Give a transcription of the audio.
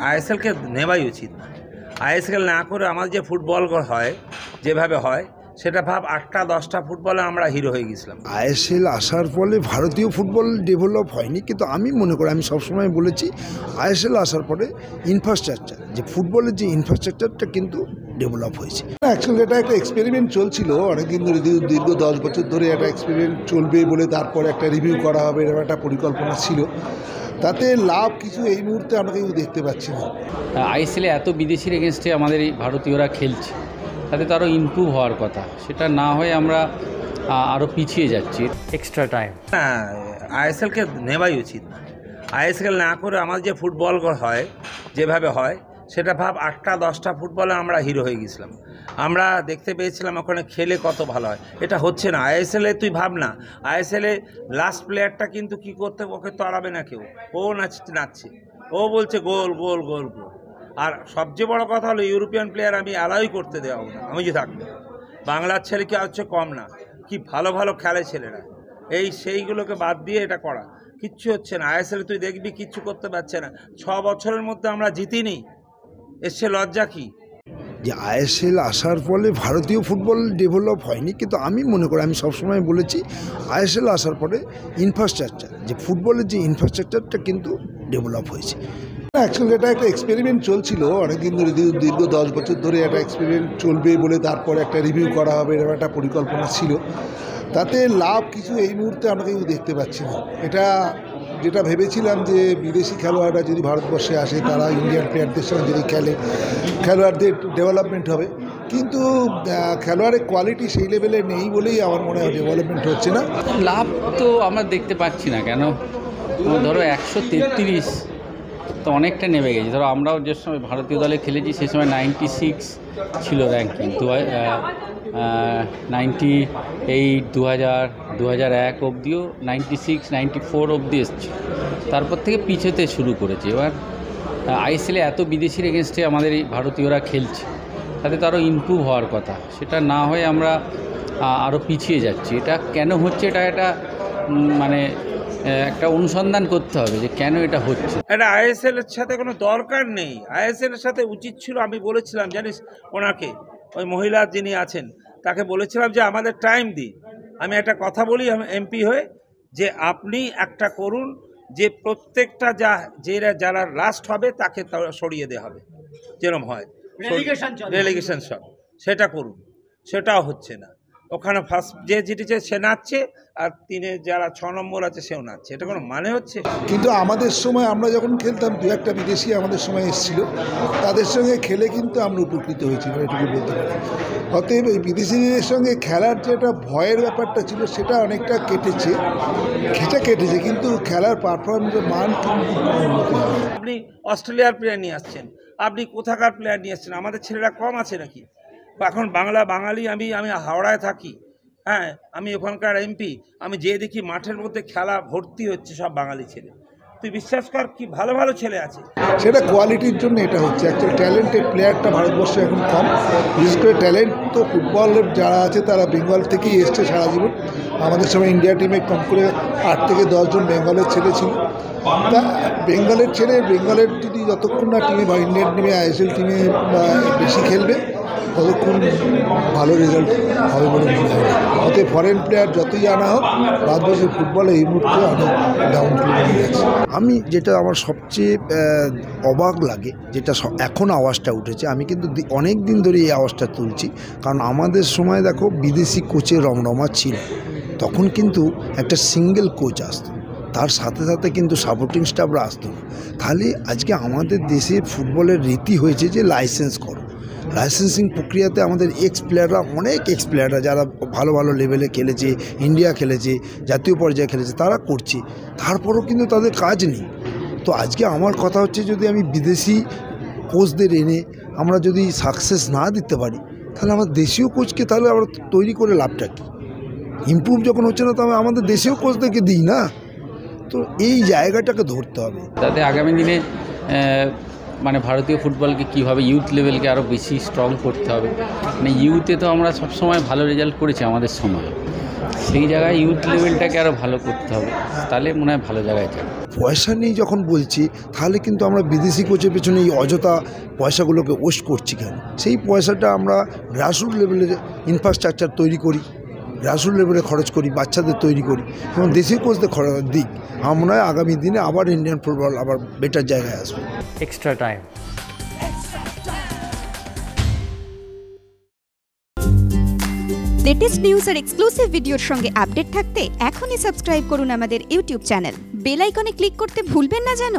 আইএসএলকে নেওয়াই উচিত না। আইএসএল না করে আমাদের যে ফুটবল হয় যেভাবে হয় সেটা ভাব 8টা 10টা ফুটবলে আমরা হিরো হয়ে গেছিলাম। আইএসএল আসার ফলে ভারতীয় ফুটবল ডেভেলপ হয়নি, কিন্তু আমি মনে করি, আমি সবসময় বলেছি আইএসএল আসার পরে ইনফ্রাস্ট্রাকচার, যে ফুটবলের যে ইনফ্রাস্ট্রাকচারটা কিন্তু ডেভেলপ হয়েছে। অ্যাকচুয়ালি এটা একটা এক্সপেরিমেন্ট চলছিল অনেকদিন ধরে, দীর্ঘ 10 বছর ধরে একটা এক্সপেরিমেন্ট চলবে বলে তারপরে একটা রিভিউ করা হবে, এরকম একটা পরিকল্পনা ছিল। তাতে লাভ কিছু এই মুহূর্তে আমরা কিছু দেখতে পাচ্ছি না। আইএসএলে এত বিদেশির এগেনস্টে আমাদের এই ভারতীয়রা খেলছে, তাতে তো আরও ইমপ্রুভ হওয়ার কথা, সেটা না হয়ে আমরা আরও পিছিয়ে যাচ্ছি। এক্সট্রা টাইম না, আইএসএলকে নেওয়াই উচিত না। আইএসএল না করে আমাদের যে ফুটবল হয় যেভাবে হয় সেটা ভাব 8টা 10টা ফুটবলে আমরা হিরো হয়ে গেছিলাম। আমরা দেখতে পেয়েছিলাম ওখানে খেলে কত ভালো হয়, এটা হচ্ছে না। আইএসএলে তুই ভাব না, আইএসএলে লাস্ট প্লেয়ারটা কিন্তু কি করতে, ওকে তড়াবে না কেউ, ও নাচছে, ও বলছে গোল গোল গোল গোল। আর সবচেয়ে বড় কথা হলো ইউরোপিয়ান প্লেয়ার আমি অ্যালাউই করতে দেওয়া না, আমি যে থাকবো। বাংলার ছেলে কি হচ্ছে কম না, কি ভালো ভালো খেলে ছেলেরা, সেইগুলোকে বাদ দিয়ে এটা করা কিচ্ছু হচ্ছে না। আইএসএলে তুই দেখবি কিচ্ছু করতে পারছে না। 6 বছরের মধ্যে আমরা জিতিনি, এসছে লজ্জা কি? যে আইএসএল আসার ফলে ভারতীয় ফুটবল ডেভেলপ হয়নি, কিন্তু আমি মনে করি, আমি সবসময় বলেছি আইএসএল আসার পরে ইনফ্রাস্ট্রাকচার, যে ফুটবলের যে ইনফ্রাস্ট্রাকচারটা কিন্তু ডেভেলপ হয়েছে। অ্যাকচুয়ালি এটা একটা এক্সপেরিমেন্ট চলছিল অনেকদিন ধরে, দীর্ঘ 10 বছর ধরে একটা এক্সপেরিমেন্ট চলবে বলে তারপরে একটা রিভিউ করা হবে, এরকম একটা পরিকল্পনা ছিল। তাতে লাভ কিছু এই মুহূর্তে আমরা কিছু দেখতে পাচ্ছি না। এটা যেটা ভেবেছিলাম যে বিদেশি খেলোয়াড়রা যদি ভারতবর্ষে আসে, তারা ইন্ডিয়ান প্লেয়ারদের সঙ্গে যদি খেলে, খেলোয়াড়দের ডেভেলপমেন্ট হবে, কিন্তু খেলোয়াড়ের কোয়ালিটি সেই লেভেলে নেই বলেই আমার মনে হয় ডেভেলপমেন্ট হচ্ছে না। লাভ তো আমরা দেখতে পাচ্ছি না। কেন, ধরো 133 তো অনেকটা নেমে গেছে। ধরো আমরাও যে সময় ভারতীয় দলে খেলেছি সেই সময় 96 ছিল র্যাঙ্কিং, 98, 2000, 2001 অবধিও 96, 94 অবধি এসছে। তারপর থেকে পিছোতে শুরু করেছে। এবার আইএসএলে এত বিদেশির এগেনস্টে আমাদের এই ভারতীয়রা খেলছে, তাতে তো আরও ইমপ্রুভ হওয়ার কথা, সেটা না হয়ে আমরা আরও পিছিয়ে যাচ্ছি। এটা কেন হচ্ছে, এটা মানে একটা অনুসন্ধান করতে হবে যে কেন এটা হচ্ছে। এটা আইএসএলের সাথে কোনো দরকার নেই। আইএসএলের সাথে উচিত ছিল, আমি বলেছিলাম জানিস ওনাকে, ওই মহিলা যিনি আছেন তাকে বলেছিলাম যে আমাদের টাইম দিই। আমি একটা কথা বলি এমপি হয়ে, যে আপনি একটা করুন যে প্রত্যেকটা যারা লাস্ট হবে তাকে সরিয়ে দেওয়া হবে, যেরকম হয় রেলিগেশন সব, সেটা করুন। সেটাও হচ্ছে না। ওখানে ফার্স্ট যে জিতেছে সে নাচছে, আর 3 যারা 6 নম্বর আছে সেও নাচছে। এটা কোনো মানে হচ্ছে? কিন্তু আমাদের সময় আমরা যখন খেলতাম, 2-1টা বিদেশি আমাদের সময় এসেছিল, তাদের সঙ্গে খেলে কিন্তু আমরা উপকৃত হয়েছি, এটুকু বলতে পারি। অতএব এই বিদেশিদের সঙ্গে খেলার যে একটা ভয়ের ব্যাপারটা ছিল সেটা অনেকটা কেটেছে, কিন্তু খেলার পারফরমেন্সের মান কিন্তু উন্নতি হয়। আপনি অস্ট্রেলিয়ার প্লেয়ার নিয়ে আসছেন, আপনি কোথাকার প্লেয়ার নিয়ে আসছেন? আমাদের ছেলেরা কম আছে নাকি? এখন বাঙালি, আমি হাওড়ায় থাকি, হ্যাঁ, আমি ওখানকার এমপি, আমি যে দেখি মাঠের মধ্যে খেলা ভর্তি হচ্ছে সব বাঙালি ছেলে। তুই বিশ্বাস কর কি ভালো ভালো ছেলে আছে। সেটা কোয়ালিটির জন্য এটা হচ্ছে। অ্যাকচুয়ালি ট্যালেন্টেড প্লেয়ারটা ভারতবর্ষে এখন কম, বিশেষ করে ট্যালেন্ট তো ফুটবলের যারা আছে তারা বেঙ্গল থেকেই এসছে সারা জীবন। আমাদের সময় ইন্ডিয়া টিমে কম করে 8 থেকে 10 জন বেঙ্গলের ছেলে ছিল। তা বেঙ্গলের যদি যতক্ষণ না টিমে বা ইন্ডিয়ান টিমে আইএসএল টিমে বেশি খেলবে, ততক্ষণ ভালো রেজাল্ট হবে বলে মনে হয়। অতএব ফরেন প্লেয়ার যতই আনা হোক, ভারতবর্ষের ফুটবলে এই মুহূর্তে অনেক ডাউন হয়ে গেছে। আমি যেটা আমার সবচেয়ে অবাক লাগে, যেটা এখন আওয়াজটা উঠেছে, আমি কিন্তু অনেক দিন ধরে এই আওয়াজটা তুলছি, কারণ আমাদের সময় দেখো বিদেশি কোচের রমরমা ছিল, তখন কিন্তু একটা সিঙ্গেল কোচ আসতো, তার সাথে সাথে কিন্তু সাপোর্টিং স্টাফরা আসতো না। তাহলে আজকে আমাদের দেশে ফুটবলের রীতি হয়েছে যে লাইসেন্স করো। লাইসেন্সিং প্রক্রিয়াতে আমাদের অনেক এক্স প্লেয়াররা যারা ভালো ভালো লেভেলে খেলেছে, ইন্ডিয়া খেলেছে, জাতীয় পর্যায়ে খেলেছে, তারা করছে, তারপরও কিন্তু তাদের কাজ নেই। তো আজকে আমার কথা হচ্ছে, যদি আমি বিদেশি কোচদের এনে আমরা যদি সাকসেস না দিতে পারি, তাহলে আমার দেশীয় কোচকে তাহলে আমরা তৈরি করে লাভটা কী? ইমপ্রুভ যখন হচ্ছে না, তবে আমাদের দেশীয় কোচদেরকে দিই না। তো এই জায়গাটাকে ধরতে হবে, তাতে আগামী দিনে মানে ভারতীয় ফুটবলকে কীভাবে ইউথ লেভেলকে আরও বেশি স্ট্রং করতে হবে। মানে ইউথে তো আমরা সবসময় ভালো রেজাল্ট করেছি আমাদের সময়, সেই জায়গায় ইউথ লেভেলটাকে আরও ভালো করতে হবে, তাহলে মনে হয় ভালো জায়গায় যাবে। পয়সা নেই যখন বলছি, তাহলে কিন্তু আমরা বিদেশি কোচের পেছনে এই অযথা পয়সাগুলোকে ওয়েস্ট করছি কেন? সেই পয়সাটা আমরা গ্রাসরুট লেভেলের ইনফ্রাস্ট্রাকচার তৈরি করি, গ্রাসরুট লেভেলে খরচ করি, বাচ্চাদের তৈরি করি এবং দেশি কোচদের দিক। আমার মনে হয় আগামী দিনে আবার ইন্ডিয়ান ফুটবল আবার বেটার জায়গায় আসবে। extra time. লেটেস্ট নিউজ আর এক্সক্লুসিভ ভিডিওর সঙ্গে আপডেট থাকতে এখনই সাবস্ক্রাইব করুন আমাদের ইউটিউব চ্যানেল। বেল আইকনে ক্লিক করতে ভুলবেন না যেন।